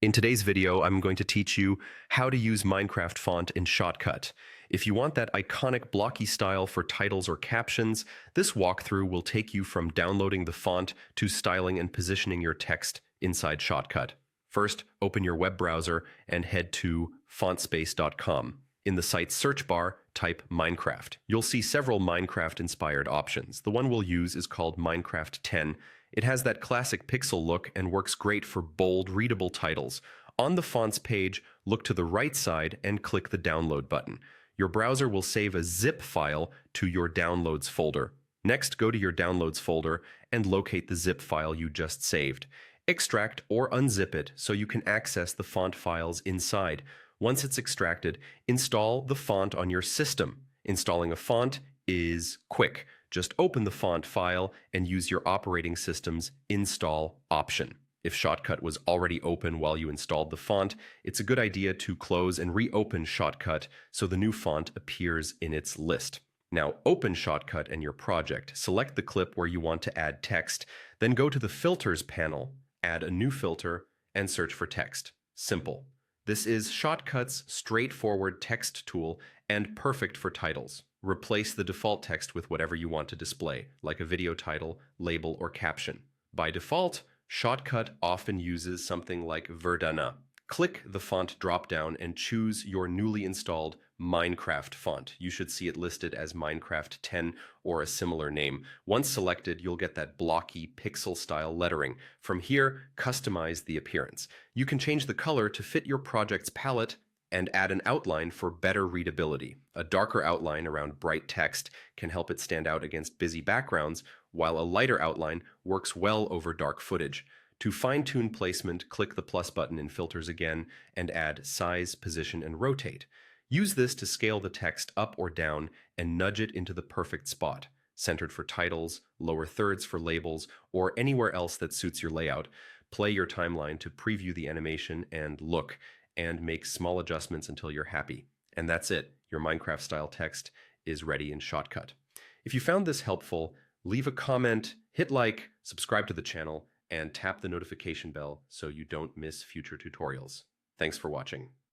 In today's video, I'm going to teach you how to use Minecraft font in Shotcut. If you want that iconic blocky style for titles or captions, this walkthrough will take you from downloading the font to styling and positioning your text inside Shotcut. First, open your web browser and head to fontspace.com. In the site's search bar, type Minecraft. You'll see several Minecraft-inspired options. The one we'll use is called Minecraft 10. It has that classic pixel look and works great for bold, readable titles. On the fonts page, look to the right side and click the download button. Your browser will save a zip file to your downloads folder. Next, go to your downloads folder and locate the zip file you just saved. Extract or unzip it so you can access the font files inside. Once it's extracted, install the font on your system. Installing a font is quick. Just open the font file and use your operating system's install option. If Shotcut was already open while you installed the font, it's a good idea to close and reopen Shotcut so the new font appears in its list. Now open Shotcut and your project. Select the clip where you want to add text, then go to the Filters panel, add a new filter, and search for text. Simple. This is Shotcut's straightforward text tool and perfect for titles. Replace the default text with whatever you want to display, like a video title, label, or caption. By default, Shotcut often uses something like Verdana. Click the font dropdown and choose your newly installed Minecraft font. You should see it listed as Minecraft 10 or a similar name. Once selected, you'll get that blocky pixel-style lettering. From here, customize the appearance. You can change the color to fit your project's palette and add an outline for better readability. A darker outline around bright text can help it stand out against busy backgrounds, while a lighter outline works well over dark footage. To fine-tune placement, click the plus button in Filters again and add Size, Position, and Rotate. Use this to scale the text up or down and nudge it into the perfect spot, centered for titles, lower thirds for labels, or anywhere else that suits your layout. Play your timeline to preview the animation and look, and make small adjustments until you're happy. And that's it. Your Minecraft-style text is ready in Shotcut. If you found this helpful, leave a comment, hit like, subscribe to the channel, and tap the notification bell so you don't miss future tutorials. Thanks for watching.